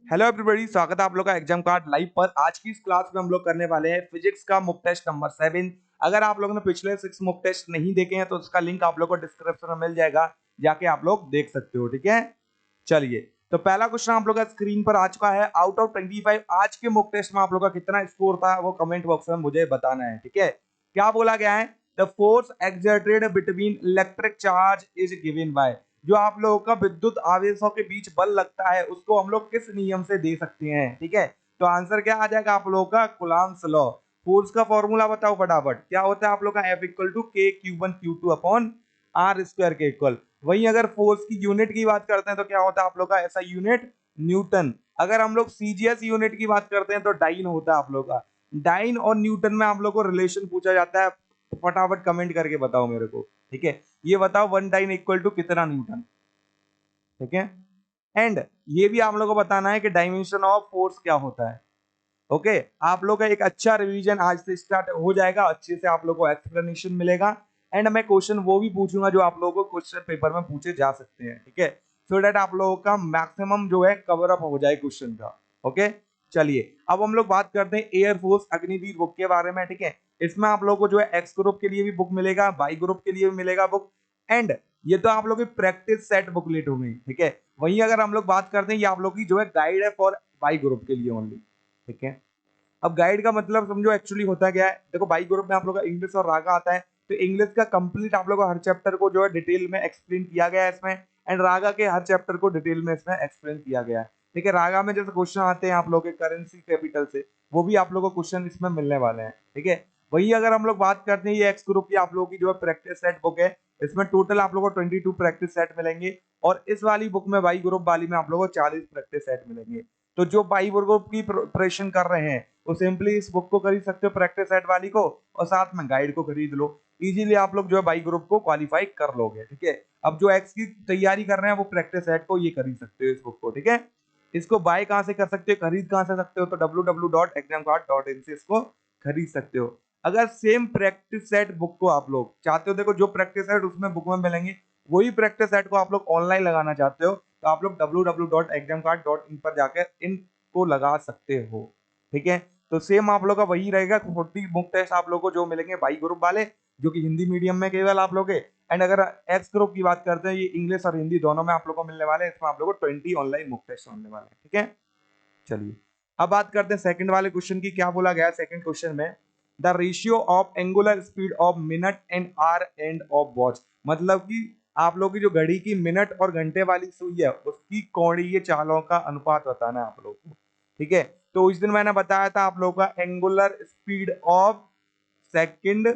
Hello everybody, स्वागत है आप लोग का एग्जाम कार्ड लाइव पर। आज की इस क्लास में हम लोग करने वाले हैं फिजिक्स का मुक टेस्ट नंबर 7। अगर आप लोगों ने पिछले 6 मुक टेस्ट नहीं देखे हैं तो उसका लिंक आप लोग को डिस्क्रिप्शन में मिल जाएगा, जाके आप लोग देख सकते हो। ठीक है, चलिए। तो पहला क्वेश्चन आप लोग का स्क्रीन पर आ चुका है। आउट ऑफ 25 आज के मुक टेस्ट में आप लोग का कितना स्कोर था वो कमेंट बॉक्स में मुझे बताना है। ठीक है, क्या बोला गया है? The force exerted between electric charge is given by. जो आप लोगों का विद्युत आवेशों के बीच बल लगता है उसको हम लोग किस नियम से दे सकते हैं? ठीक है, तो आंसर क्या आ जाएगा आप लोगों का? Coulomb's law. फोर्स का फॉर्मूला बताओ फटाफट, क्या होता है आप लोग का? F equal to k Q1 Q2 upon r square के इक्वल। वहीं अगर फोर्स की यूनिट की बात करते हैं तो क्या होता है आप लोग का? ऐसा यूनिट न्यूटन। अगर हम लोग सीजीएस यूनिट की बात करते हैं तो डाइन होता है आप लोग का। डाइन और न्यूटन में आप लोग को रिलेशन पूछा जाता है, फटाफट कमेंट करके बताओ मेरे को। ठीक है, ये बताओ 1 डाइन इक्वल टू कितना न्यूटन? ठीक है, एंड ये भी आप लोगों को बताना है कि डायमेंशन ऑफ फोर्स क्या होता है। ओके, आप लोग का एक अच्छा रिवीजन आज से स्टार्ट हो जाएगा, अच्छे से आप लोग को एक्सप्लेनेशन मिलेगा। एंड मैं क्वेश्चन वो भी पूछूंगा जो आप लोगों को क्वेश्चन पेपर में पूछे जा सकते हैं। ठीक है, सो दैट आप लोगों का मैक्सिमम जो है कवर अप हो जाए क्वेश्चन का। ओके, चलिए अब हम लोग बात करते हैं एयरफोर्स अग्निवीर बुक के बारे में। ठीक है, इसमें आप लोगों को जो है एक्स ग्रुप के लिए भी बुक मिलेगा, वाई ग्रुप के लिए भी मिलेगा बुक। एंड ये तो आप लोग की प्रैक्टिस सेट बुकलेट हो गई। ठीक है, वहीं अगर हम लोग बात करते हैं, ये आप लोग की जो है गाइड है फॉर वाई ग्रुप के लिए ओनली। ठीक है, अब गाइड का मतलब समझो एक्चुअली होता क्या है। देखो, बाई ग्रुप में आप लोग का इंग्लिश और रागा आता है, तो इंग्लिश का कंप्लीट आप लोग को हर चैप्टर को जो है डिटेल में एक्सप्लेन किया गया है इसमें। एंड रागा के हर चैप्टर को डिटेल में इसमें एक्सप्लेन किया गया है। ठीक है, रागा में जैसे क्वेश्चन आते हैं आप लोग के करेंसी कैपिटल से, वो भी आप लोग को क्वेश्चन इसमें मिलने वाले हैं। ठीक है, वही अगर हम लोग बात करते हैं, ये एक्स ग्रुप की आप लोगों की जो है प्रैक्टिस सेट बुक है, इसमें टोटल आप लोग को 22 प्रैक्टिस सेट मिलेंगे। और इस वाली बुक में बाई ग्रुप वाली में आप लोग को 40 प्रैक्टिस सेट मिलेंगे। तो जो बाई ग्रुप की प्रिपरेशन कर रहे हैं वो सिंपली इस बुक को खरीद सकते हो, प्रैक्टिस सेट वाली को, और साथ में गाइड को खरीद लो। इजीली आप लोग जो है बाई ग्रुप को क्वालिफाई कर लोगे। ठीक है, अब जो एक्स की तैयारी कर रहे हैं वो प्रैक्टिस सेट को ये खरीद सकते हो, इस बुक को। ठीक है, इसको बाय कहां से कर सकते हो, खरीद कहां से सकते हो? तो www.examcard.in से इसको खरीद सकते हो। अगर सेम प्रैक्टिस सेट बुक को आप लोग चाहते हो, देखो जो प्रैक्टिस सेट उसमें बुक में मिलेंगे, वही प्रैक्टिस सेट को आप लोग ऑनलाइन लगाना चाहते हो तो आप लोग www.examcard.in पर जाकर इनको लगा सकते हो। ठीक है, तो सेम आप लोग का वही रहेगा। 40 बुक टेस्ट आप लोग को जो मिलेंगे बाई ग्रुप वाले, जो कि हिंदी मीडियम में केवल आप लोग के। एंड अगर एक्स ग्रुप की बात करते हैं, ये इंग्लिश और हिंदी दोनों में आप लोग को मिलने वाले हैं। इसमें आप लोग को 20 ऑनलाइन बुक टेस्ट होने वाले हैं। ठीक है, चलिए अब बात करते हैं सेकंड वाले क्वेश्चन की। क्या बोला गया सेकंड क्वेश्चन में? The ratio of angular speed of minute hand hour hand of watch. मतलब कि आप लोग की जो घड़ी की मिनट और घंटे वाली सुई है उसकी कोणीय चालों का अनुपात बताना है आप लोग को। ठीक है, तो उस दिन मैंने बताया था आप लोग का angular speed of second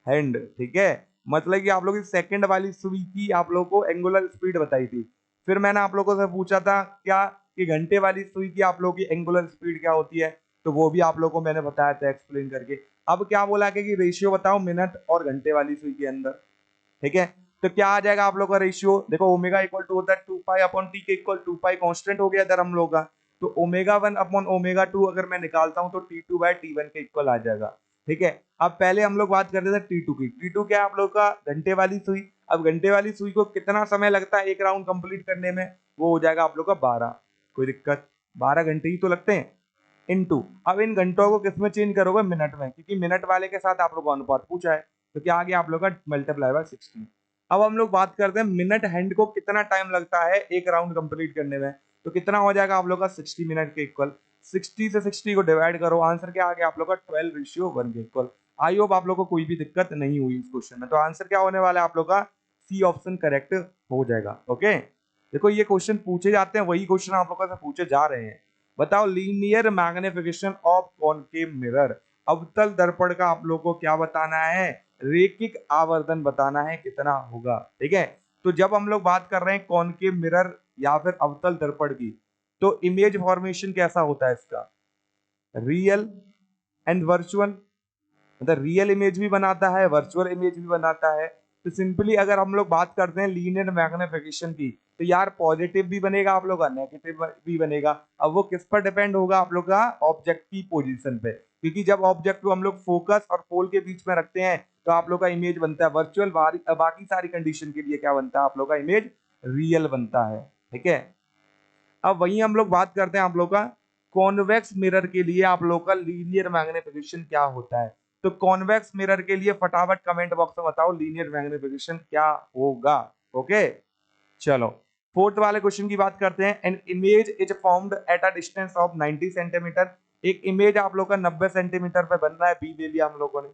hand. ठीक है, मतलब कि आप लोग की सेकंड वाली सुई की आप लोग को एंगुलर स्पीड बताई थी। फिर मैंने आप लोगों से पूछा था क्या कि घंटे वाली सुई की आप लोग की एंगुलर स्पीड क्या होती है, तो वो भी आप लोग को मैंने बताया था एक्सप्लेन करके। अब क्या बोला कि रेशियो बताओ मिनट और घंटे वाली सुई के अंदर। ठीक है, तो क्या आ जाएगा आप लोग का रेशियो? देखो, ओमेगा इक्वल टू होता है 2 पाई अपॉन टी के इक्वल 2 पाई कांस्टेंट हो गया इधर हम लोग का। तो ओमेगा 1 अपॉन ओमेगा 2 अगर मैं निकालता हूं तो T2 बाय T1 के इक्वल आ जाएगा। ठीक है, अब पहले हम लोग बात करते थे T2 की। T2 क्या है आप लोग का? घंटे वाली सुई। अब घंटे वाली सुई को कितना समय लगता है एक राउंड कंप्लीट करने में? वो हो जाएगा आप लोग का 12। कोई दिक्कत? 12 घंटे ही तो लगते हैं। इनटू, अब इन घंटों को किसमें चेंज करोगे? मिनट में, क्योंकि मिनट वाले के साथ आप लोग को अनुपात पूछा है। तो क्या आ गया आप लोग का? Multiply by 60। अब हम लोग बात करते हैं मिनट हैंड को कितना टाइम लगता है एक राउंड कंप्लीट करने में, तो कितना हो जाएगा आप लोग का? 60 मिनट के इक्वल। 60 से 60 को डिवाइड करो, आंसर क्या आ गया आप लोग का? 12:1 के इक्वल। आई होप आप लोग को कोई भी दिक्कत नहीं हुई इस क्वेश्चन में। तो आंसर क्या होने वाला है आप लोग का? सी ऑप्शन करेक्ट हो जाएगा। ओके, देखो ये क्वेश्चन पूछे जाते हैं, वही क्वेश्चन आप लोग से पूछे जा रहे हैं। बताओ linear magnification of concave mirror. अवतल दर्पण का आप लोग को क्या बताना है? रेखिक आवर्धन बताना है कितना होगा। ठीक है, तो जब हम लोग बात कर रहे हैं कॉनकेव मिरर या फिर अवतल दर्पण की, तो इमेज फॉर्मेशन कैसा होता है इसका? Real and virtual. मतलब रियल इमेज भी बनाता है, वर्चुअल इमेज भी बनाता है। तो सिंपली अगर हम लोग बात करते हैं लीनियर मैग्निफिकेशन की, तो यार पॉजिटिव भी बनेगा आप लोग का, नेगेटिव भी बनेगा। अब वो किस पर डिपेंड होगा आप लोग का? ऑब्जेक्ट की पोजीशन पे, क्योंकि जब ऑब्जेक्ट को हम लोग फोकस और पोल के बीच में रखते हैं तो आप लोग का इमेज बनता है वर्चुअल। बाकी सारी कंडीशन के लिए क्या बनता है आप लोग का? इमेज रियल बनता है। ठीक है, अब वहीं हम लोग बात करते हैं आप लोग का कॉन्वेक्स मिरर के लिए आप लोग का लीनियर मैग्निफिकेशन क्या होता है। तो कॉन्वेक्स मिरर के लिए फटाफट कमेंट बॉक्स में बताओ लीनियर मैग्निफिकेशन क्या होगा। ओके चलो फोर्थ वाले क्वेश्चन की बात करते हैं। An image is formed at a distance of 90 centimetre. एक इमेज आप लोग का 90 सेंटीमीटर पे बन रहा है, बी ले लिया हम लोगों ने।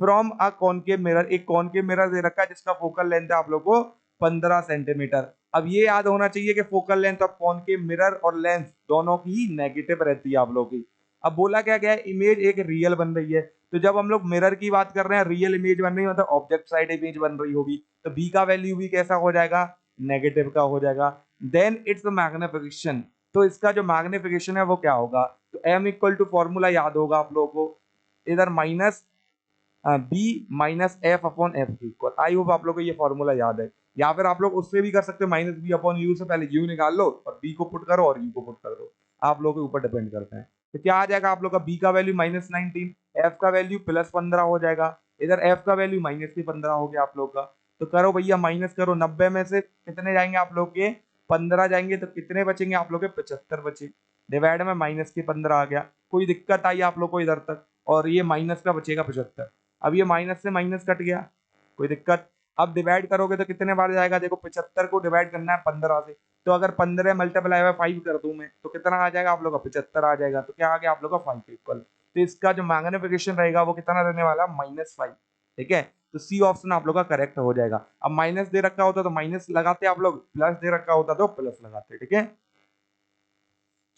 फ्रॉम अ कॉनकेव मिरर, एक कॉनकेव मिरर दे रखा है जिसका फोकल लेंथ है आप लोग को 15 सेंटीमीटर। अब ये याद होना चाहिए कि focal length of concave mirror और लेंथ दोनों की नेगेटिव रहती है आप लोग की। अब बोला क्या गया है, इमेज एक रियल बन रही है। तो जब हम लोग मिरर की बात कर रहे हैं, रियल इमेज बन रही है मतलब ऑब्जेक्ट साइड इमेज बन रही होगी, तो बी का वैल्यू भी कैसा हो जाएगा, नेगेटिव का हो जाएगा। देन इट्स मैग्निफिकेशन, तो इसका जो मैग्निफिकेशन है वो क्या होगा। तो एम इक्वल टू फॉर्मूला याद होगा आप लोगों को, इधर minus b minus f upon f की इक्वल। आई होप आप लोग को ये फॉर्मूला याद है। या फिर आप लोग उससे भी कर सकते हो, माइनस बी अपॉन यू से पहले यू निकाल लो और बी को पुट करो और यू को पुट कर दो, आप लोगों के ऊपर डिपेंड करते हैं। तो क्या आ जाएगा आप लोग का, बी का वैल्यू -19, एफ का वैल्यू +15 हो जाएगा, इधर एफ का वैल्यू -15 हो गया आप लोग का। तो करो भैया माइनस करो, 90 में से कितने जाएंगे आप लोग के, 15 जाएंगे, तो कितने बचेंगे आप लोग के, 75 बचे। डिवाइड में -15 आ गया, कोई दिक्कत आई आप लोग को इधर तक, और ये माइनस का बचेगा 75। अब ये माइनस से माइनस कट गया, कोई दिक्कत। अब डिवाइड करोगे तो कितने बार जाएगा, देखो 75 को डिवाइड करना है 15 से, तो अगर 15 मल्टीप्लाई बाय 5 कर दूं मैं तो कितना आ जाएगा आप लोग का, 75 आ जाएगा। तो क्या आ गया आप लोग का 5 के इक्वल। तो इसका जो मैग्निफिकेशन रहेगा वो कितना रहने वाला, -5। ठीक है, तो सी ऑप्शन आप लोग का करेक्ट हो जाएगा। अब माइनस दे रखा होता तो माइनस लगाते आप लोग, प्लस दे रखा होता तो प्लस लगाते। ठीक है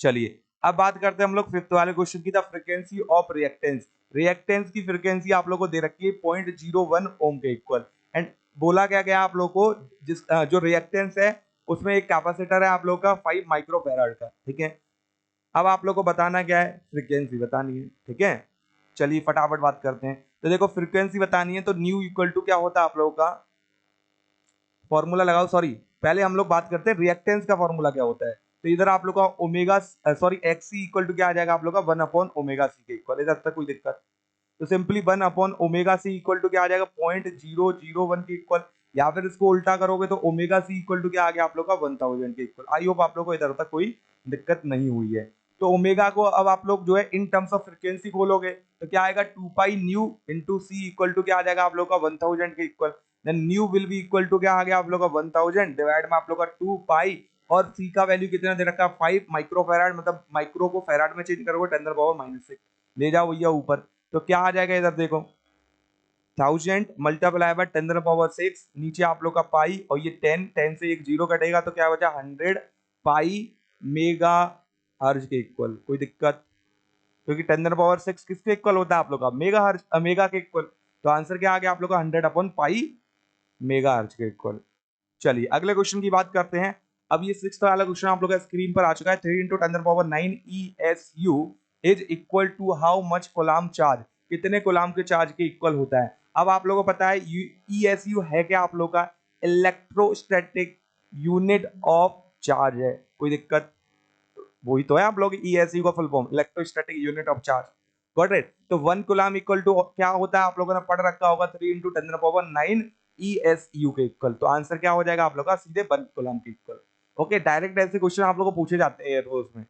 चलिए अब बात करते हैं हम लोग फिफ्थ वाले क्वेश्चन की, the frequency of reactance. Reactance की फ्रीक्वेंसी आप लोग को दे रखी है 0.01 ओम के इक्वल। एंड बोला क्या गया आप लोग को, जिस जो रिएक्टेंस है उसमें एक कैपेसिटर है आप लोग का 5 माइक्रोफैराड का। ठीक है, अब आप लोग को बताना क्या है, फ्रीक्वेंसी बतानी है। ठीक है चलिए फटाफट बात करते हैं। तो देखो फ्रीक्वेंसी बतानी है तो न्यू इक्वल टू क्या होता है आप लोगों का, फॉर्मूला लगाओ, सॉरी पहले हम लोग बात करते हैं रिएक्टेंस का फॉर्मूला क्या होता है। तो इधर आप लोग का omega sorry XC equal to क्या आ जाएगा आप लोग का 1 अपॉन ओमेगा सी के इक्वल, इधर तक कोई दिक्कत। तो simply 1 upon omega C equal to क्या आ जाएगा, 0.001 के इक्वल। या फिर इसको उल्टा करोगे तो ओमेगा सी इक्वल टू क्या आ गया आप लोग का 1000 के इक्वल। आई होप आप लोग को इधर तक कोई दिक्कत नहीं हुई है। तो ओमेगा को अब आप लोग जो है इन टर्म्स ऑफ फ्रीक्वेंसी खोलोगे तो क्या आएगा, 2 pi nu into C equal to क्या आ जाएगा आप लोग का 1000 के equal. Then nu will be equal to क्या आ गया आप लोग का 1000 डिवाइड में आप लोग का 2 पाई, और सी का वैल्यू कितना दे रखा है 5 माइक्रोफैराड, मतलब माइक्रो को फैराड में चेंज करोगे 10⁻⁻⁶ ले जाओ भैया ऊपर। तो क्या आ जाएगा इधर देखो, 1000 मल्टीप्लाई बाय 10⁻⁶, नीचे आप लोग का पाई, और ये 10 से एक जीरो कटेगा तो क्या बचा 100 पाई मेगा हर्ज के इक्वल। कोई दिक्कत, क्योंकि 10⁻⁶ किसके इक्वल होता है आप लोग का, मेगा हर्ज, मेगा के इक्वल। तो आंसर क्या आ गया आप लोग का 100 अपॉन पाई मेगा हर्ज के इक्वल। चलिए अगले क्वेश्चन की बात करते हैं। अब ये सिक्स्थ वाला क्वेश्चन आप लोग का स्क्रीन पर आ चुका है। 3 × 10⁻⁹ ESU is equal to how much coulomb charge, कितने कोलाम के चार्ज के इक्वल होता है। अब आप लोगों को पता है ESU है क्या आप लोग का, इलेक्ट्रोस्टैटिक यूनिट ऑफ चार्ज है। कोई दिक्कत, वही तो है आप लोग ESU का full form, electrostatic unit of charge. Got it. तो 1 कूलम इक्वल टू क्या होता है आप लोगों ने पढ़ रखा होगा, 3 × 10⁻⁹ ESU के इक्वल। तो आंसर क्या हो जाएगा आप लोग का, सीधे 1 कूलम के इक्वल। ओके डायरेक्ट ऐसे क्वेश्चन आप लोगों को पूछे जाते हैं एयरफोर्स में।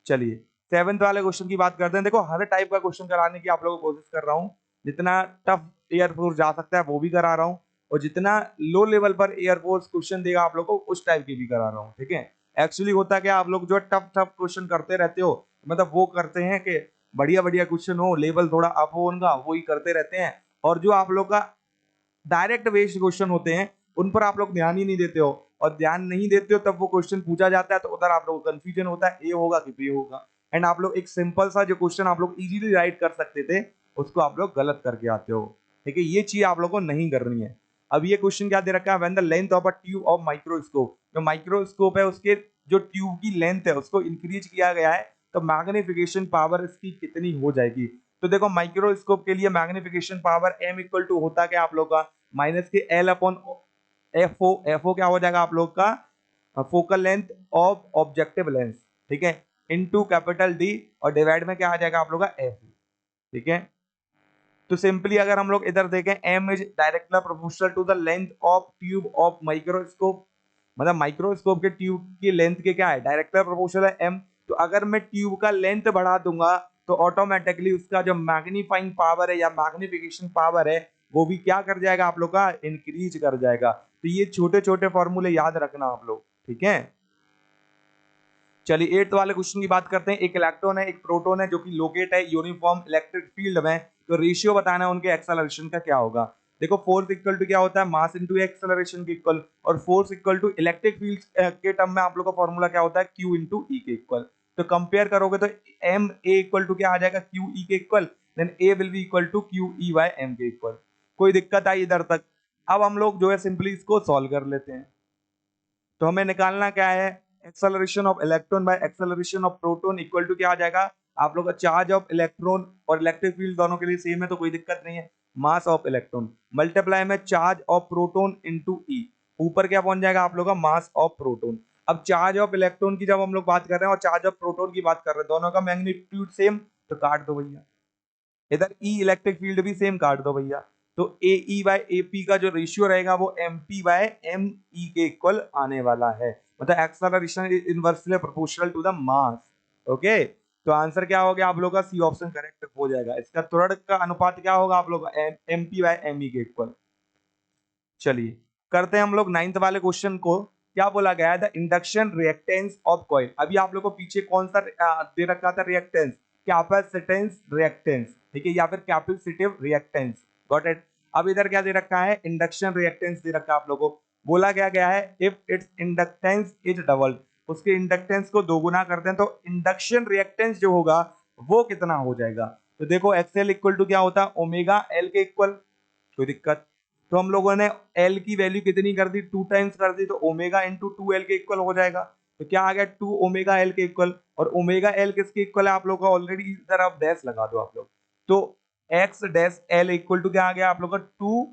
चलिए सेवंथ वाले क्वेश्चन की बात करते हैं। देखो हर टाइप का क्वेश्चन कराने की आप लोगों को कोशिश कर रहा हूँ, जितना टफ एयरफोर्स जा सकता है वो भी करा रहा हूँ, और जितना लो लेवल पर एयरफोर्स क्वेश्चन देगा आप लोग को उस टाइप की भी करा रहा हूँ। ठीक है, एक्चुअली होता क्या, आप लोग जो टफ टफ क्वेश्चन करते रहते हो, मतलब वो करते हैं कि बढ़िया बढ़िया क्वेश्चन हो, लेवल थोड़ा अप हो उनका, वो ही करते रहते हैं। और जो आप लोग का डायरेक्ट बेस्ड क्वेश्चन होते हैं उन पर आप लोग ध्यान ही नहीं देते हो, और ध्यान नहीं देते हो तब वो क्वेश्चन पूछा जाता है तो उधर आप लोग को कंफ्यूजन होता है, ए होगा कि बी होगा। एंड आप लोग एक सिंपल सा जो क्वेश्चन आप लोग इजीली राइट कर सकते थे उसको आप लोग गलत करके आते हो। ठीक है, ये चीज आप लोग को नहीं करनी है। अब ये क्वेश्चन क्या दे रखा है, when the length of a tube of microscope, जो माइक्रोस्कोप है उसके जो ट्यूब की लेंथ है उसको इंक्रीज किया गया है तो मैग्निफिकेशन पावर इसकी कितनी हो जाएगी। तो देखो माइक्रोस्कोप के लिए magnification power m equal to होता क्या आप लोग का, माइनस के L अपॉन एफओ क्या हो जाएगा आप लोग का, focal length of objective lens. ठीक है, इनटू कैपिटल D, और डिवाइड में क्या आ जाएगा आप लोग का एफ। ठीक है, तो सिंपली अगर हम लोग इधर देखें m is directly proportional to the length of tube of microscope, मतलब माइक्रोस्कोप के ट्यूब की लेंथ के क्या है, डायरेक्टली प्रोपोर्शनल है m। तो अगर मैं ट्यूब का लेंथ बढ़ा दूंगा तो ऑटोमेटिकली उसका जो मैग्नीफाइंग पावर है या मैग्निफिकेशन पावर है वो भी क्या कर जाएगा आप लोग का, इंक्रीज कर जाएगा। तो ये छोटे छोटे फॉर्मूले याद रखना आप लोग, ठीक है। चलिए 8th वाले क्वेश्चन की बात करते हैं। एक इलेक्ट्रॉन है, एक प्रोटॉन है जो कि लोकेट है यूनिफॉर्म इलेक्ट्रिक फील्ड में, तो रेशियो बताना है उनके एक्सेलरेशन का क्या होगा। देखो फोर्स इक्वल टू क्या होता है, मास इनटू एक्सेलरेशन के इक्वल, और force equal to electric field के टर्म में आप लोग का फॉर्मूला क्या होता है, क्यू इंटू ई के इक्वल। तो कंपेयर करोगे तो एम ए इक्वल टू क्या आ जाएगा, क्यू ई के equal, then a will be equal to q E by m के इक्वल। कोई दिक्कत आई इधर तक? अब हम लोग जो है सिंपली इसको सॉल्व कर लेते हैं। तो हमें निकालना क्या है, acceleration of electron by acceleration of proton equal to क्या आ जाएगा आप लोग का, चार्ज ऑफ इलेक्ट्रॉन और इलेक्ट्रिक फील्ड दोनों के लिए सेम है तो कोई दिक्कत नहीं है, मास ऑफ इलेक्ट्रॉन मल्टीप्लाई में चार्ज ऑफ प्रोटॉन इनटू ई, ऊपर क्या पहुंच जाएगा आप लोग का, मास ऑफ प्रोटॉन। अब चार्ज ऑफ इलेक्ट्रॉन की जब हम लोग बात कर रहे हैं और चार्ज ऑफ प्रोटॉन की बात कर रहे हैं, दोनों का मैग्नीट्यूड सेम, तो काट दो भैया। इधर ई इलेक्ट्रिक फील्ड भी सेम, काट दो भैया। तो ए ई बाय ए पी का जो रेशियो रहेगा वो m p by m e के इक्वल आने वाला है, मतलब acceleration is inversely proportional to the mass. Okay, तो आंसर क्या हो गया आप लोग का, सी ऑप्शन करेक्ट हो जाएगा। इसका त्वरण का अनुपात क्या होगा आप लोग का, m p by m e के इक्वल। चलिए करते हैं हम लोग 9th वाले क्वेश्चन को। क्या बोला गया है, the induction reactance of coil. अभी आप लोग को पीछे कौन सा दे रखा था रिएक्टेंस, कैपेसिटेंस रिएक्टेंस, ठीक है, या फिर कैपेसिटिव रिएक्टेंस, गॉट इट। अब इधर क्या दे रखा है, इंडक्शन रिएक्टेंस दे रखा है आप लोगों को। बोला क्या गया है, if it's inductance is double, उसके इंडक्टेंस को दोगुना करते हैं तो इंडक्शन रिएक्टेंस जो होगा वो कितना हो जाएगा। तो देखो एक्सएल इक्वल टू क्या होता है, ओमेगा एल के इक्वल, कोई दिक्कत। तो हम लोगों ने एल की वैल्यू कितनी कर दी, 2 टाइम्स कर दी, तो ओमेगा इंटू टू एल के इक्वल हो जाएगा। तो क्या आ गया, 2 ओमेगा एल के इक्वल। और ओमेगा एल किसके इक्वल है आप लोग का, ऑलरेडी इधर आप डैश लगा दो आप लोग। तो x dash L equal to क्या आ गया आप लोग का, 2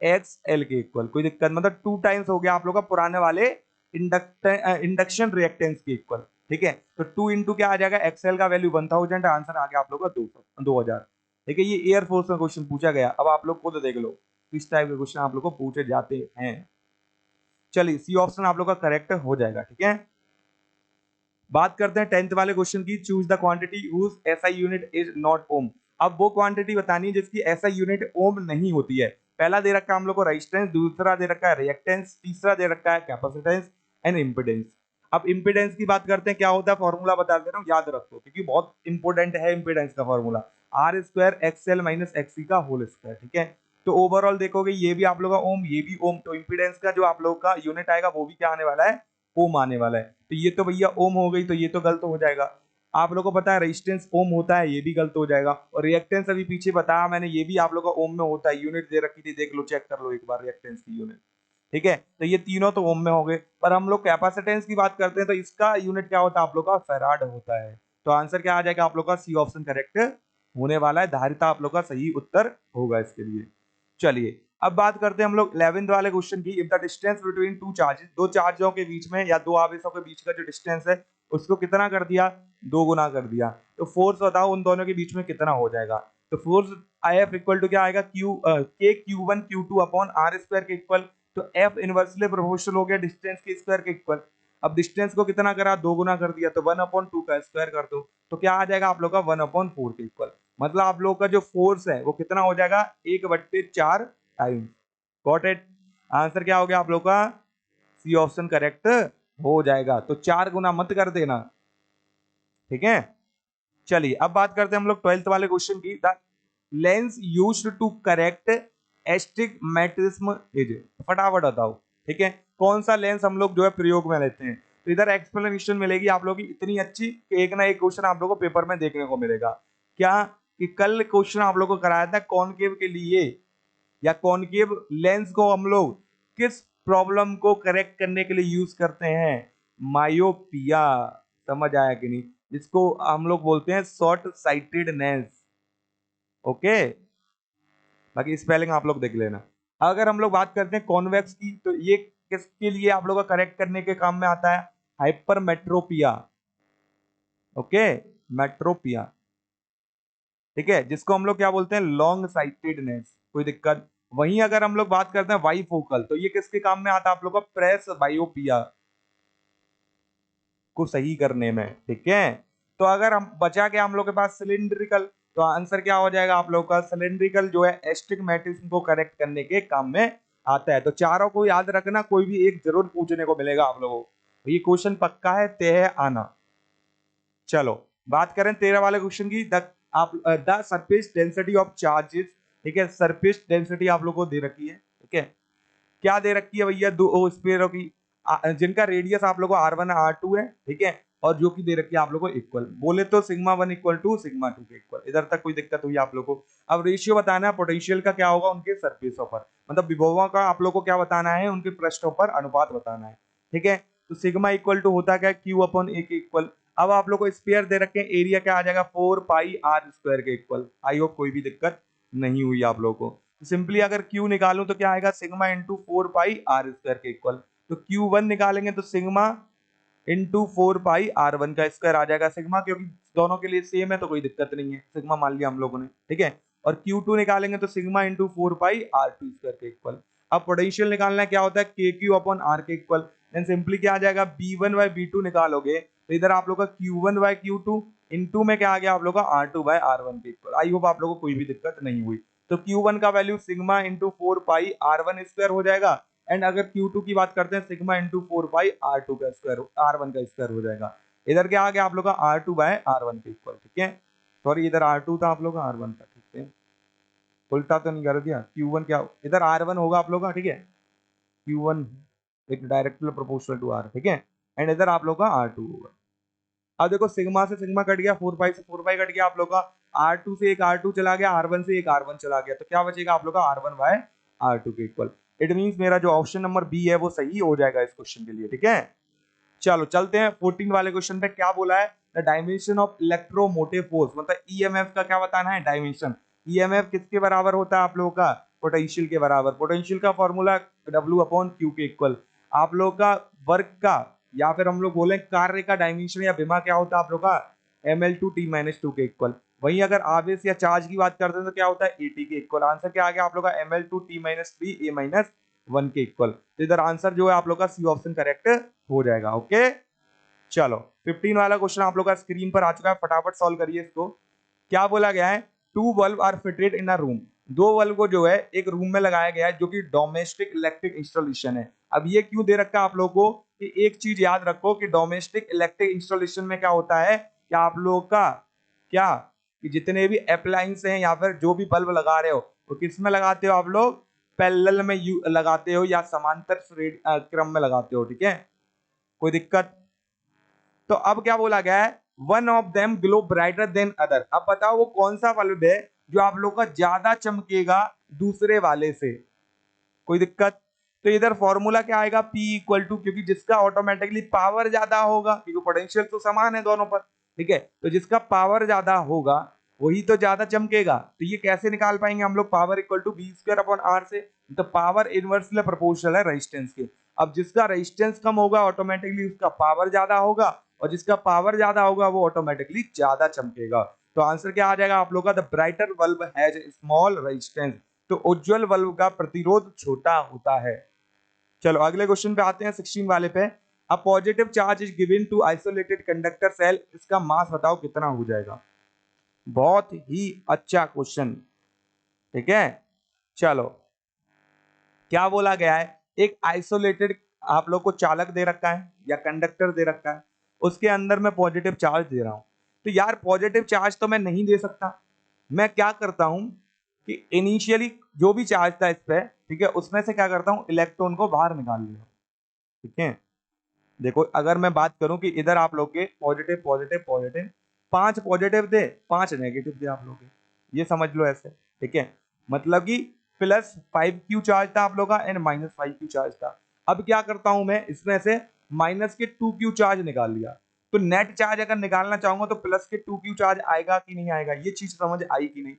एक्स एल के इक्वल। कोई दिक्कत, मतलब 2 टाइम्स हो गया आप लोग का पुराने वाले इंडक्शन रिएक्टेंस के इक्वल, ठीक है। तो 2 इंटू क्या आ जाएगा, एक्सएल का वैल्यू 1000, आंसर आ गया आप लोग का 2000। ठीक है, ये एयरफोर्स में क्वेश्चन पूछा गया। अब आप लोग खुद देख लो किस टाइप के क्वेश्चन आप लोग को पूछे जाते हैं। चलिए सी ऑप्शन आप लोग का करेक्ट हो जाएगा, ठीक है। बात करते हैं 10th वाले क्वेश्चन की, choose the quantity whose SI unit is not ohm. अब वो क्वांटिटी बतानी है जिसकी एसआई यूनिट ओम नहीं होती है। पहला दे रखा है हम लोग को रेजिस्टेंस, दूसरा दे रखा है रिएक्टेंस, तीसरा दे रखा है कैपेसिटेंस एंड इंपेडेंस। अब इंपेडेंस की बात करते हैं, क्या होता है फॉर्मूला बता दे रहा हूँ, याद रखो क्योंकि बहुत इंपॉर्टेंट है इंपेडेंस का formula, r square XL minus XC का होल स्क्वायर, ठीक है। तो ओवरऑल देखोगे ये भी आप लोग का ओम, ये भी ओम, तो इंपेडेंस का जो आप लोग का यूनिट आएगा वो भी क्या आने वाला है, ओम आने वाला है। तो ये तो भैया ओम हो गई, तो ये तो गलत हो जाएगा। आप लोगों को पता है रेजिस्टेंस ओम होता है, ये भी गलत हो जाएगा। और रिएक्टेंस अभी पीछे बताया मैंने, ये भी आप लोगों का ओम में होता है, यूनिट दे रखी थी, देख लो चेक कर लो एक बार रिएक्टेंस की यूनिट, ठीक है। तो ये तीनों तो ओम में हो गए, पर हम लोग कैपेसिटेंस की बात करते हैं तो इसका यूनिट क्या होता है आप लोग का, फैराड होता है। तो आंसर क्या आ जाएगा आप लोग का, सी ऑप्शन करेक्ट होने वाला है, धारिता आप लोग का सही उत्तर होगा इसके लिए। चलिए अब बात करते हैं हम लोग 11th वाले क्वेश्चन की। If the distance between two charges, दो चार्जों के बीच में या दो आवेशों के बीच का जो डिस्टेंस है उसको कितना कर दिया, दो गुना कर दिया, तो फोर्स बताओ उन दोनों के बीच में कितना हो जाएगा। तो force I F equal to क्या आएगा, k q one q two upon r square के इक्वल। तो एफ इनवर्सली प्रोपोर्शनल हो गया डिस्टेंस के स्क्वायर के इक्वल। अब डिस्टेंस को कितना करा, दो गुना कर दिया, तो 1/2 का स्क्वायर कर दो, तो क्या आ जाएगा आप लोग का 1/4 के इक्वल। मतलब आप लोग का जो फोर्स है वो कितना हो जाएगा, 1/4 टाइम्स। गॉट इट, आंसर क्या हो गया आप लोग का, सी ऑप्शन करेक्ट हो जाएगा। तो 4 गुना मत कर देना, ठीक है। चलिए अब बात करते हैं हम लोग 12th वाले क्वेश्चन की। The lens used to correct astigmatism is, फटाफट बताओ, ठीक है, कौन सा लेंस हम लोग जो है प्रयोग में लेते हैं। तो इधर एक्सप्लेनेशन मिलेगी आप लोग की इतनी अच्छी कि एक ना एक क्वेश्चन आप लोग को पेपर में देखने को मिलेगा। क्या कि कल क्वेश्चन आप लोग को कराया था कॉनकेव के लिए, या कॉनकेव लेंस को हम लोग किस प्रॉब्लम को करेक्ट करने के लिए यूज करते हैं, मायोपिया, समझ आया कि नहीं, जिसको हम लोग बोलते हैं शॉर्ट साइटेडनेस। ओके, बाकी स्पेलिंग आप लोग देख लेना। अगर हम लोग बात करते हैं कॉन्वेक्स की, तो ये किसके लिए आप लोग का करेक्ट करने के काम में आता है, हाइपरमेट्रोपिया। ओके, मेट्रोपिया, ठीक है, जिसको हम लोग क्या बोलते हैं, लॉन्ग साइटेडनेस। कोई दिक्कत, वहीं अगर हम लोग बात करते हैं बाइफोकल, तो ये किसके काम में आता है आप लोग का, प्रेस बायोपिया को सही करने में, ठीक है। तो अगर हम बचा के हम लोग के पास सिलिंड्रिकल, तो आंसर क्या हो जाएगा आप लोग का, सिलिंड्रिकल जो है एस्टिग्मेटिज्म को करेक्ट करने के काम में आता है। तो चारों को याद रखना, कोई भी एक जरूर पूछने को मिलेगा आप लोगों को, ये क्वेश्चन पक्का है, तय है आना। चलो बात करें 13 वाले क्वेश्चन की, the surface density of charges, ठीक है, सरफेस डेंसिटी आप लोग को दे रखी है, ठीक है। क्या दे रखी है भैया, दो स्फीयरों की, जिनका रेडियस आप लोगों को R1 R2 है, ठीक है, और जो कि दे रखी है आप लोगों को इक्वल, बोले तो सिग्मा 1 इक्वल टू सिग्मा 2 के इक्वल। इधर तक कोई दिक्कत हुई आप लोगों को। अब रेशियो बताना है पोटेंशियल का क्या होगा उनके सरफेसों पर, मतलब विभवों का आप लोगों को क्या बताना है, उनके पृष्ठों पर अनुपात बताना है, ठीक है। तो सिग्मा इक्वल टू होता क्या है, क्यू अपॉन ए के इक्वल। अब आप लोग को स्फीयर दे रखे हैं, एरिया क्या आ जाएगा, 4 पाई आर स्क्वायर के इक्वल। आई होप कोई भी दिक्कत नहीं हुई आप लोगों को। तो सिंपली अगर Q निकालूं तो क्या आएगा, sigma into 4 pi r square के इक्वल। तो Q1 निकालेंगे तो सिग्मा इंटू 4 पाई R1 का स्क्वायर आ जाएगा सिग्मा, क्योंकि दोनों के लिए सेम है तो कोई दिक्कत नहीं है, सिग्मा मान लिया हम लोगों ने, ठीक है। और Q2 निकालेंगे तो सिग्मा इंटू 4 पाई R2 स्क्वायर के इक्वल। अब पोटेंशियल निकालना है, क्या होता है, KQ अपॉन R के इक्वल। देन सिंपली क्या आ जाएगा, B1 बाय B2 निकालोगे तो इधर आप लोग का Q1 बाय Q2 इनटू में क्या आ गया आप लोग का R2 बाय R1 के इक्वल। आई होप आप लोगों को कोई भी दिक्कत नहीं हुई। तो Q1 का वैल्यू सिग्मा इंटू 4 पाई R1 स्क्वायर हो जाएगा, एंड अगर Q2 की बात करते हैं सिग्मा इंटू 4 पाई R2 का स्क्वायर, R1 का स्क्वायर हो जाएगा। इधर क्या आ गया आप लोग का R2 बाय R1 के इक्वल, ठीक है। सॉरी इधर R2 था आप लोग का R1 था, ठीक है, उल्टा तो नहीं कर दिया। Q1 क्या, इधर R1 होगा आप लोग का, ठीक है, Q1 एक डायरेक्टली प्रोपोर्शनल टू R, ठीक है, एंड इधर आप लोग का R2 होगा। अब देखो सिग्मा से सिग्मा कट गया, 4 पाई से 4 पाई कट गया आप लोग का, R2 से एक R2 चला गया, R1 से एक R1 चला गया, तो क्या बचेगा आप लोग का R1 बाय R2 के इक्वल। इट मींस मेरा जो ऑप्शन नंबर बी है वो सही हो जाएगा इस क्वेश्चन के लिए, ठीक है। चलो चलते हैं 14 वाले क्वेश्चन पे। क्या बोला है, the dimension of electromotive force, मतलब ईएमएफ का क्या बताना है, डायमेंशन। ईएमएफ किसके बराबर होता है आप लोगों का, पोटेंशियल के बराबर। पोटेंशियल का फॉर्मूला W अपॉन Q के इक्वल। आप लोग का वर्क का, या फिर हम लोग बोले कार्य का डायमेंशन या विमा क्या होता है आप लोग का, ml2t-2 के इक्वल। वहीं अगर आवेश या चार्ज की बात करते हैं तो क्या होता है, AT के इक्वल। आंसर क्या आ गया आप लोग का, ml2t-3 a-1 के इक्वल। तो इधर आंसर जो है आप लोग का सी ऑप्शन करेक्ट हो जाएगा, ओके। चलो 15 वाला क्वेश्चन आप लोग का स्क्रीन पर आ चुका है, फटाफट सॉल्व करिए इसको। क्या बोला गया है, 2 bulb are fitted in a room, दो बल्ब को जो है एक रूम में लगाया गया है जो कि डोमेस्टिक इलेक्ट्रिक इंस्टॉलेशन है। अब ये क्यों दे रखा है आप लोगों को, कि एक चीज याद रखो कि डोमेस्टिक इलेक्ट्रिक इंस्टॉलेशन में क्या होता है, कि आप लोग का क्या, कि जितने भी अप्लायंस हैं या फिर जो भी बल्ब लगा रहे हो वो किस में लगाते हो आप लोग, पैरेलल में लगाते हो या समांतर क्रम में लगाते हो, ठीक है, कोई दिक्कत। तो अब क्या बोला गया है, one of them glow brighter then other. अब बताओ वो कौन सा बल्ब है जो आप लोग का ज्यादा चमकेगा दूसरे वाले से, कोई दिक्कत। तो इधर फॉर्मूला क्या आएगा, P इक्वल टू, क्योंकि जिसका ऑटोमेटिकली पावर ज्यादा होगा, क्योंकि पोटेंशियल तो समान है दोनों पर, ठीक है, तो जिसका पावर ज्यादा होगा वही तो ज्यादा चमकेगा। तो ये कैसे निकाल पाएंगे हम लोग, power equal to b square upon r से। तो पावर इनवर्सली प्रोपोर्शनल है रेजिस्टेंस के। अब जिसका रेजिस्टेंस कम होगा ऑटोमेटिकली उसका पावर ज्यादा होगा, और जिसका पावर ज्यादा होगा वो ऑटोमेटिकली ज्यादा चमकेगा। तो आंसर क्या आ जाएगा आप लोग का, the brighter bulb has small resistance. तो उज्जवल बल्ब का प्रतिरोध छोटा होता है। चलो अगले क्वेश्चन पे आते हैं 16 वाले पे। A positive charge is given to isolated conductor shell, इसका मास बताओ कितना हो जाएगा। बहुत ही अच्छा क्वेश्चन, ठीक है। चलो क्या बोला गया है, एक आइसोलेटेड आप लोग को चालक दे रखा है या कंडक्टर दे रखा है, उसके अंदर मैं पॉजिटिव चार्ज दे रहा हूं। तो यार पॉजिटिव चार्ज तो मैं नहीं दे सकता, मैं क्या करता हूं कि इनिशियली जो भी चार्ज था इस पे, ठीक है, उसमें से क्या करता हूं, इलेक्ट्रॉन को बाहर निकाल लिया, ठीक है। देखो अगर मैं बात करूं कि इधर आप लोग के पॉजिटिव पॉजिटिव पॉजिटिव, 5 पॉजिटिव थे 5 नेगेटिव थे आप लोग के, ये समझ लो ऐसे, ठीक है। मतलब कि प्लस 5Q चार्ज था आप लोग का एंड माइनस 5Q चार्ज था। अब क्या करता हूं मैं, इसमें से माइनस के 2Q चार्ज निकाल लिया। तो नेट चार्ज अगर निकालना चाहूंगा तो प्लस के 2Q चार्ज आएगा कि नहीं आएगा, ये चीज समझ आई कि नहीं।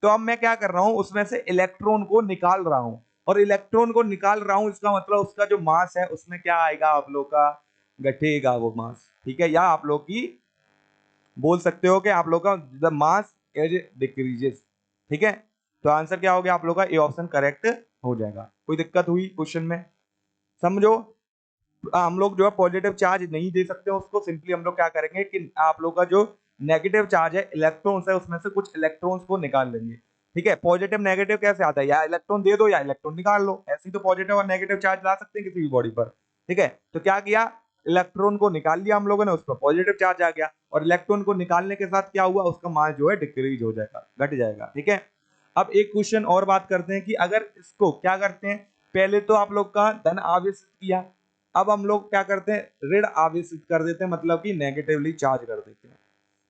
तो अब मैं क्या कर रहा हूं, उसमें से इलेक्ट्रॉन को निकाल रहा हूं, और इलेक्ट्रॉन को निकाल रहा हूं इसका मतलब उसका जो मास है उसमें क्या आएगा आप लोग का, घटेगा वो मास, ठीक है। या आप लोग की बोल सकते हो कि आप लोग का द मास एज डिक्रीजेस, ठीक है। तो आंसर क्या हो गया आप लोग का, ए ऑप्शन करेक्ट हो जाएगा। कोई दिक्कत हुई क्वेश्चन में? समझो हम लोग जो है पॉजिटिव चार्ज नहीं दे सकते, उसको सिंपली हम लोग क्या करेंगे कि आप लोग का जो नेगेटिव चार्ज है इलेक्ट्रॉन्स है उसमें से कुछ इलेक्ट्रॉन्स को निकाल लेंगे। ठीक है, पॉजिटिव नेगेटिव कैसे आता है, या इलेक्ट्रॉन दे दो या इलेक्ट्रॉन निकाल लो, ऐसे ही तो पॉजिटिव और नेगेटिव चार्ज ला सकते हैं किसी भी बॉडी पर। ठीक है, तो क्या किया, इलेक्ट्रॉन को निकाल लिया हम लोगों ने, उस पर पॉजिटिव चार्ज आ गया, और इलेक्ट्रॉन को निकालने के साथ क्या हुआ, उसका मास जो है डिक्रीज हो जाएगा, घट जाएगा। ठीक है, अब एक क्वेश्चन और बात करते हैं कि अगर इसको क्या करते हैं, पहले तो आप लोग का धन आवेशित किया, अब हम लोग क्या करते हैं, ऋण आवेशित कर देते हैं, मतलब कि नेगेटिवली चार्ज कर देते हैं,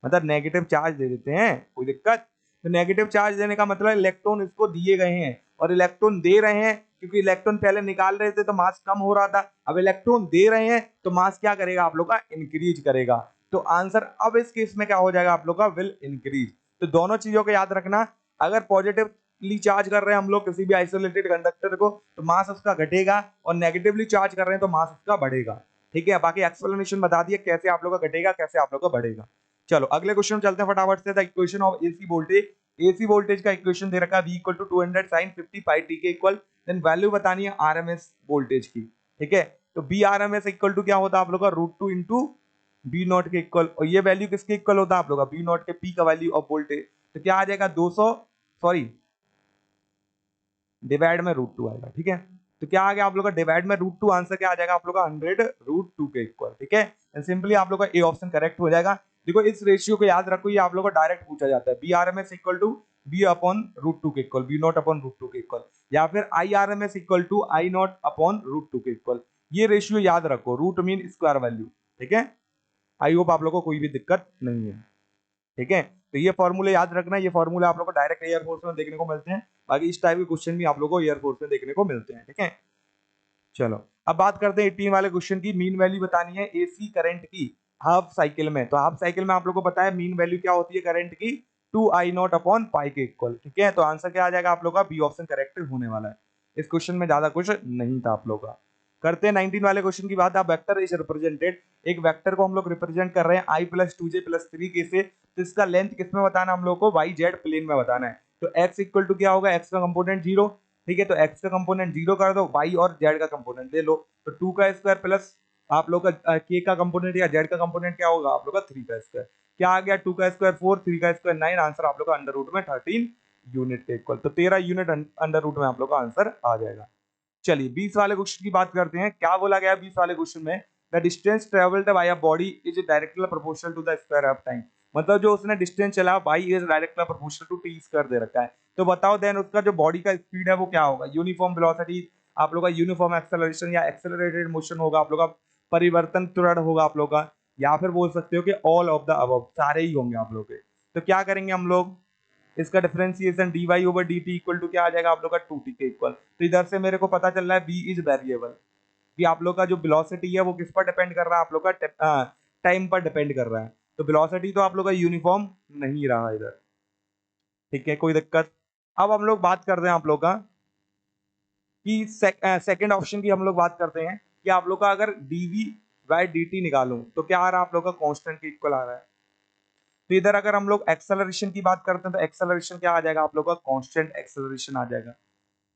मतलब नेगेटिव चार्ज दे देते हैं। कोई दिक्कत? तो नेगेटिव चार्ज देने का मतलब इलेक्ट्रॉन इसको दिए गए हैं और इलेक्ट्रॉन दे रहे हैं, क्योंकि इलेक्ट्रॉन पहले निकाल रहे थे तो मास कम हो रहा था, अब इलेक्ट्रॉन दे रहे हैं तो मास क्या करेगा आप लोग का, इंक्रीज करेगा। तो आंसर अब इस केस में क्या हो जाएगा आप लोग का, विल इंक्रीज। तो दोनों चीजों को याद रखना, अगर पॉजिटिवली चार्ज कर रहे हैं हम लोग किसी भी आइसोलेटेड कंडक्टर को तो मास उसका घटेगा, और नेगेटिवली चार्ज कर रहे हैं तो मास उसका बढ़ेगा। ठीक है, बाकी एक्सप्लेनेशन बता दिए कैसे आप लोग का घटेगा, कैसे आप लोग का बढ़ेगा। चलो अगले क्वेश्चन चलते हैं फटाफट से। The equation of AC voltage, AC voltage का इक्वेशन दे रखा है, V equal to 200 sin 50 pi t के इक्वल, देन वैल्यू बतानी है आरएमएस वोल्टेज की। ठीक है, तो बी आरएमएस इक्वल टू क्या होता है आप लोग का, √2 इंटू बी नॉट के इक्वल, और ये वैल्यू किसके इक्वल होता है आप लोग का, बी नॉट के पी का वैल्यू ऑफ वोल्टेज। तो क्या आ जाएगा 200, सॉरी डिवाइड में √2 आएगा। ठीक है, तो क्या आ गया आप लोग का, डिवाइड में √2, आंसर क्या आ जाएगा आप लोग का 100 √2 के इक्वल। ठीक है, सिंपली आप लोग का ए ऑप्शन करेक्ट हो जाएगा। देखो इस रेशियो को याद रखो, ये आप लोग को डायरेक्ट पूछा जाता है, b RMS equal to b upon √2 के इक्वल, बी नॉट अपॉन √2 के इक्वल, या फिर I RMS equal to I naught upon √2 के इक्वल। ये रेशियो याद रखो, रूट मीन स्क्वायर वैल्यू। ठीक है, आई होप आप लोग को कोई भी दिक्कत नहीं है। ठीक है, तो ये फॉर्मूले याद रखना, ये फॉर्मूले आप लोग को डायरेक्ट एयरफोर्स में देखने को मिलते हैं, बाकी इस टाइप के क्वेश्चन भी आप लोग को एयरफोर्स में देखने को मिलते हैं। ठीक है, चलो अब बात करते हैं 18 वाले क्वेश्चन की। मीन वैल्यू बतानी है एसी करंट की हाफ साइकिल में। तो हाफ साइकिल में आप लोग को पता है मीन वैल्यू क्या होती है करंट की, 2I0 अपॉन पाई के इक्वल। ठीक है, तो आंसर क्या आ जाएगा आप लोग का, बी ऑप्शन करेक्ट होने वाला है। इस क्वेश्चन में ज्यादा कुछ नहीं था आप लोग का। करते हैं 19 वाले क्वेश्चन की बात। आप वेक्टर इज रिप्रेजेंटेड, एक वेक्टर को हम लोग रिप्रेजेंट कर रहे हैं I + 2j + 3 के से, तो इसका लेंथ किस में बताना हम लोग को, वाई जेड प्लेन में बताना है। तो x इक्वल टू क्या होगा, x का कंपोनेंट 0। ठीक है, तो x का कंपोनेंट 0 कर दो, y और z का कंपोनेंट ले लो, तो 2 का स्क्वायर प्लस आप लोग का k का कंपोनेंट या z का कंपोनेंट क्या होगा आप लोग का 3 का स्क्वायर। क्या आ गया, 2 का स्क्वायर 4, 3 का स्क्वायर 9, आंसर आप लोग का अंडर रूट में 13 यूनिट के इक्वल। तो 13 यूनिट अंडर रूट में आप लोग का आंसर आ जाएगा। चलिए 20 वाले क्वेश्चन की बात करते हैं। क्या बोला गया 20 वाले क्वेश्चन में, the distance travelled by a body is directly proportional to the square of time. मतलब जो उसने डिस्टेंस चला by is directly proportional to T square दे रखा है। तो बताओ देन उसका जो बॉडी का स्पीड है वो क्या होगा, यूनिफॉर्म वेलोसिटी, आप लोग का यूनिफॉर्म एक्सेलरेशन या एक्सेलरेटेड मोशन होगा, आप लोग का परिवर्तन त्वरण होगा आप लोग का, या फिर बोल सकते हो कि ऑल ऑफ द अबव, सारे ही होंगे आप लोग के। तो क्या करेंगे हम लोग, इसका डिफरेंशिएशन dy/dt इक्वल टू क्या आ जाएगा आप लोग का 2t के इक्वल। तो इधर से मेरे को पता चल रहा है b इज वेरिएबल, कि आप लोग का जो वेलोसिटी है वो किस पर डिपेंड कर रहा है, आप लोग का टाइम पर डिपेंड कर रहा है। तो वेलोसिटी तो आप लोग का यूनिफॉर्म नहीं रहा इधर। ठीक है, कोई दिक्कत? अब हम लोग बात करते हैं आप लोग का कि सेकंड ऑप्शन की हम लोग बात करते हैं कि आप लोग का अगर dv/dt निकालूं तो क्या आ रहा है आप लोग का, कांस्टेंट के इक्वल आ रहा है। तो इधर अगर हम लोग एक्सेलरेशन की बात करते हैं तो एक्सेलरेशन क्या आ जाएगा आप लोग का, कांस्टेंट एक्सेलरेशन आ जाएगा।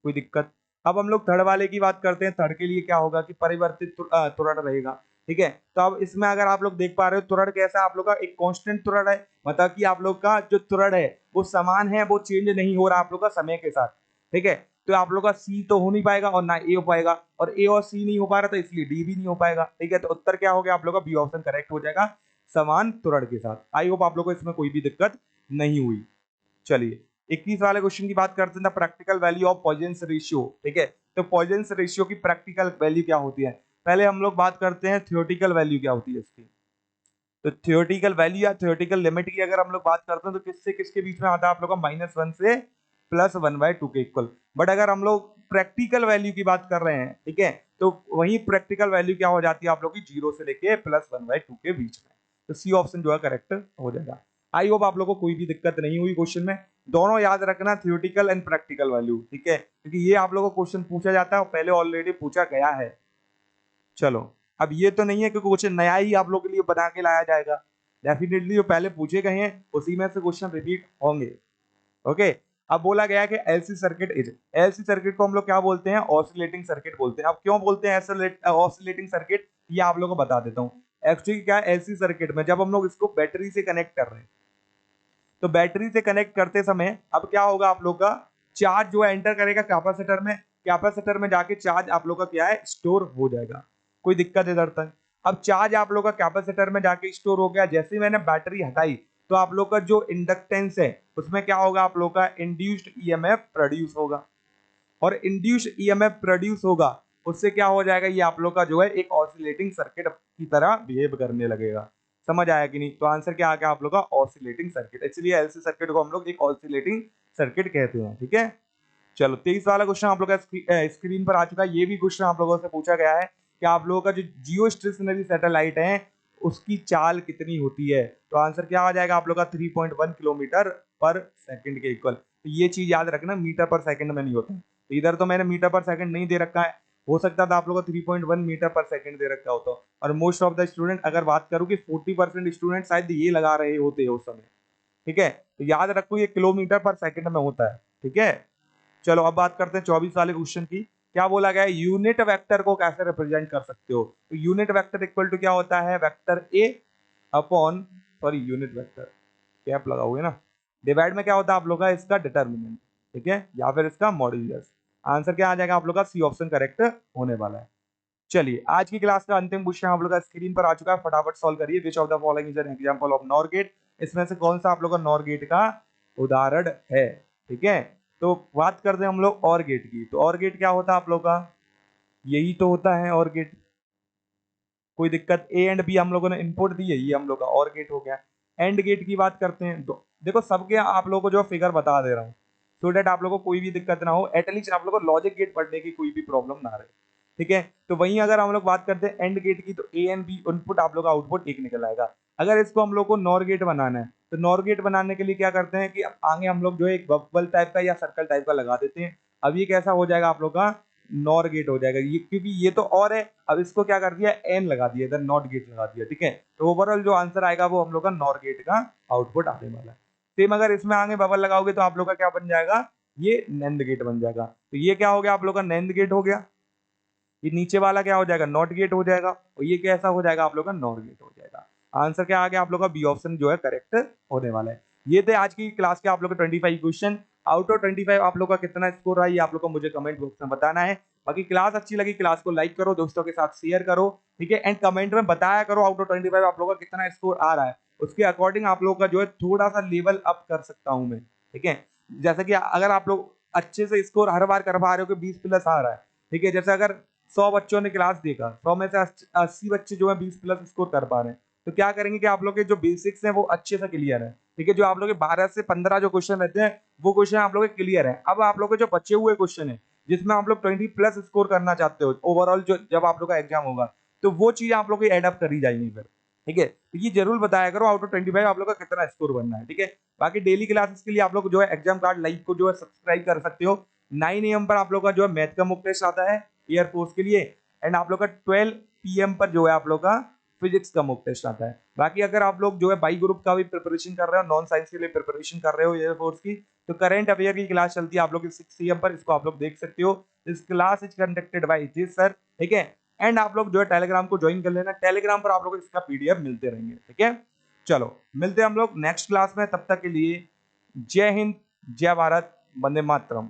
कोई दिक्कत? अब हम लोग थर्ड वाले की बात करते हैं। थर्ड के लिए क्या होगा कि परिवर्तित त्वरण रहेगा। ठीक है, तो अब इसमें अगर आप लोग देख पा रहे हो त्वरण कैसा है आप लोग का, एक कांस्टेंट त्वरण है, मतलब कि आप लोग का जो त्वरण है वो समान है, वो चेंज नहीं हो रहा आप लोग का समय के साथ। ठीक है, तो आप लोग का सी तो हो नहीं पाएगा और ना ए हो पाएगा, और ए और सी नहीं हो पा रहा तो इसलिए डी भी नहीं हो पाएगा। ठीक है, तो उत्तर क्या हो गया आप लोग का, बी ऑप्शन करेक्ट हो जाएगा, समान त्वरण के साथ। आई होप आप लोग को इसमें कोई भी दिक्कत नहीं हुई। चलिए 21 वाले क्वेश्चन की बात करते हैं, practical value of Poisson ratio. ठीक है, तो पॉइजन रेशियो की प्रैक्टिकल वैल्यू क्या होती है, पहले हम लोग बात करते हैं थियोरेटिकल वैल्यू क्या होती है इसकी। तो थियोरेटिकल वैल्यू या थियोरेटिकल लिमिट की अगर हम लोग बात करते हैं तो किससे किसके बीच में आता है आप लोग का, -1 से +1/2 के इक्वल। बट अगर हम लोग प्रैक्टिकल वैल्यू की बात कर रहे हैं, ठीक है, तो वही प्रैक्टिकल वैल्यू क्या हो जाती है आप लोग की, 0 से लेके +1/2 के बीच में। तो सी ऑप्शन जो है करेक्ट हो जाएगा। आई होप आप लोग को कोई भी दिक्कत नहीं हुई क्वेश्चन में। दोनों याद रखना, थियोरेटिकल एंड प्रैक्टिकल वैल्यू। ठीक है, क्योंकि ये आप लोगों को क्वेश्चन पूछा जाता है और पहले ऑलरेडी पूछा गया है। चलो अब ये तो नहीं है कि क्वेश्चन नया ही आप लोग के लिए बना के लाया जाएगा, डेफिनेटली जो पहले पूछे गए हैं उसी में से क्वेश्चन रिपीट होंगे। ओके, अब बोला गया है कि LC circuit is, LC circuit को हम लोग क्या बोलते हैं, ऑसिलेटिंग सर्किट बोलते हैं। अब क्यों बोलते हैं ऑसिलेटिंग सर्किट, ये आप लोगों को बता देता हूँ। एक्चुअली क्या है, एलसी सर्किट में जब हम लोग इसको बैटरी से कनेक्ट कर रहे हैं, तो बैटरी से कनेक्ट करते समय अब क्या होगा, आप लोग का चार्ज जो है एंटर करेगा कैपेसिटर में, कैपेसिटर में जाके चार्ज आप लोग का क्या है, स्टोर हो जाएगा। कोई दिक्कत इधर तक। अब चार्ज आप लोग का कैपेसिटर में जाके स्टोर हो गया, जैसे ही मैंने बैटरी हटाई तो आप लोग का जो इंडक्टेंस है उसमें क्या होगा, आप लोग का इंड्यूस्ड ईएमएफ प्रोड्यूस होगा, और इंड्यूस्ड ईएमएफ प्रोड्यूस होगा, उससे क्या हो जाएगा, ये आप लोग का जो है एक ऑसिलेटिंग सर्किट की तरह बिहेव करने लगेगा। समझ आया कि नहीं? तो आंसर क्या आ गया आप लोग का, ऑसिलेटिंग सर्किट। इसलिए एलसी सर्किट को हम लोग एक ऑसिलेटिंग सर्किट कहते हैं। ठीक है, चलो 23 वाला क्वेश्चन आप लोग का स्क्रीन पर आ चुका है। ये भी क्वेश्चन आप लोगों से पूछा गया है कि आप लोगों का जो जियो स्टेशनरी सैटेलाइट है उसकी चाल कितनी होती है। तो आंसर क्या आ जाएगा आप लोग का, 3.1 किलोमीटर पर सेकंड के इक्वल। तो ये चीज याद रखना, मीटर पर सेकंड में नहीं होता। तो इधर तो मैंने मीटर पर सेकंड नहीं दे रखा है, हो सकता था आप लोगों को 3.1 मीटर पर सेकंड दे रखा होता। और मोस्ट ऑफ द स्टूडेंट, अगर बात करूं कि 40% स्टूडेंट शायद ये लगा रहे होते हैं उस समय। ठीक है, तो याद रखो ये किलोमीटर पर सेकंड में होता है। ठीक है, चलो अब बात करते हैं 24 वाले क्वेश्चन की। क्या बोला गया है, यूनिट वेक्टर को कैसे रिप्रेजेंट कर सकते हो। तो यूनिट वेक्टर इक्वल टू क्या होता है, vector A upon, sorry unit vector cap लगाओगे ना, डिवाइड में क्या होता है आप लोग का, इसका डिटर्मिनेंट। ठीक है, या फिर इसका मॉड्यूलस। आंसर क्या आ जाएगा आप लोग का, सी ऑप्शन करेक्ट होने वाला है। चलिए आज की क्लास का अंतिम क्वेश्चन आप लोग का स्क्रीन पर आ चुका है, फटाफट सॉल्व करिए। Which of the following is an example of NOR gate, इसमें से कौन सा आप लोग का नॉर गेट का उदाहरण है। ठीक है, तो बात करते हैं हम लोग और गेट की। तो और गेट क्या होता है आप लोग का, यही तो होता है और गेट। कोई दिक्कत, ए एंड बी हम लोगों ने इनपुट दी है, ये हम लोग का और गेट हो गया। एंड गेट की बात करते हैं, तो देखो सबके आप लोगों को जो फिगर बता दे रहा हूँ, सो डेट आप लोगों को कोई भी दिक्कत ना हो, एटलीस्ट आप लोगों को लॉजिक गेट पढ़ने की कोई भी प्रॉब्लम ना रहे। ठीक है, तो वहीं अगर हम लोग बात करते हैं एंड गेट की, तो ए एंड बी इनपुट आप लोग का आउटपुट एक निकल आएगा। अगर इसको हम लोग को नॉर गेट बनाना है, तो नॉर गेट बनाने के लिए क्या करते हैं कि आगे हम लोग जो है एक बबल टाइप का या सर्कल टाइप का लगा देते हैं। अब ये कैसा हो जाएगा आप लोग का, नॉर गेट हो जाएगा ये, क्योंकि ये तो और है, अब इसको क्या कर दिया, एन लगा दिया, इधर नॉट गेट लगा दिया। ठीक है, तो ओवरऑल जो आंसर आएगा वो हम लोग का नॉर गेट का आउटपुट आने वाला है। सेम अगर इसमें आगे बबल लगाओगे तो आप लोग का क्या बन जाएगा, ये नैंड गेट बन जाएगा। तो ये क्या हो गया आप लोग का, नैंड गेट हो गया। ये नीचे वाला क्या हो जाएगा, नॉट गेट हो जाएगा, और ये कैसा हो जाएगा आप लोग का, नॉर गेट हो जाएगा। आंसर क्या आ गया आप लोग का, बी ऑप्शन जो है करेक्ट होने वाला है। ये थे आज की क्लास के आप लोग के 25 क्वेश्चन। आउट ऑफ 25 आप लोग का कितना स्कोर रहा है, ये आप लोग को मुझे कमेंट बॉक्स में बताना है। बाकी क्लास अच्छी लगी, क्लास को लाइक करो, दोस्तों के साथ शेयर करो। ठीक है, एंड कमेंट में बताया करो आउट ऑफ 25 आप लोग का कितना स्कोर आ रहा है, उसके अकॉर्डिंग आप लोग का जो है थोड़ा सा लेवल अप कर सकता हूं मैं। ठीक है, जैसे कि अगर आप लोग अच्छे से स्कोर हर बार कर पा रहे हो कि 20 प्लस आ रहा है, ठीक है, जैसे अगर 100 बच्चों ने क्लास देखा, 100 में से 80 बच्चे जो है 20 प्लस स्कोर कर पा रहे हैं, तो क्या करेंगे कि आप लोग के जो बेसिक्स हैं वो अच्छे से क्लियर है। ठीक है, जो आप लोग के 12 से 15 जो क्वेश्चन रहते हैं वो क्वेश्चन आप लोग के क्लियर है। अब आप लोग के जो बचे हुए क्वेश्चन है जिसमें आप लोग 20 प्लस स्कोर करना चाहते हो ओवरऑल, जो जब आप लोग का एग्जाम होगा तो वो चीज आप लोग की एडअप करी जाएगी फिर। ठीक है, तो ये जरूर बताया करो आउट ऑफ 25 आप लोग का कितना स्कोर बनना है। ठीक है, बाकी डेली क्लासेस के लिए आप लोग जो है एग्जाम कार्ड लाइव को जो है सब्सक्राइब कर सकते हो। 9 AM पर आप लोग का जो है मैथ का मुफ्त टेस्ट आता है एयरफोर्स के लिए, एंड आप लोग का 12 PM पर जो है आप लोग का फिजिक्स का मुफ्त टेस्ट आता है। बाकी अगर आप लोग जो है बाई ग्रुप का भी प्रिपरेशन कर रहे हो, नॉन साइंस के लिए प्रिपरेशन कर रहे हो एयरफोर्स की, तो करंट अफेयर की क्लास चलती है आप लोग की 6 AM पर, इसको आप लोग देख सकते हो। This class is conducted by जिस सर। ठीक है, एंड आप लोग जो है टेलीग्राम को ज्वाइन कर लेना, टेलीग्राम पर आप लोग को इसका PDF मिलते रहेंगे। ठीक है, चलो मिलते हैं हम लोग नेक्स्ट क्लास में, तब तक के लिए जय हिंद, जय भारत, वंदे मातरम।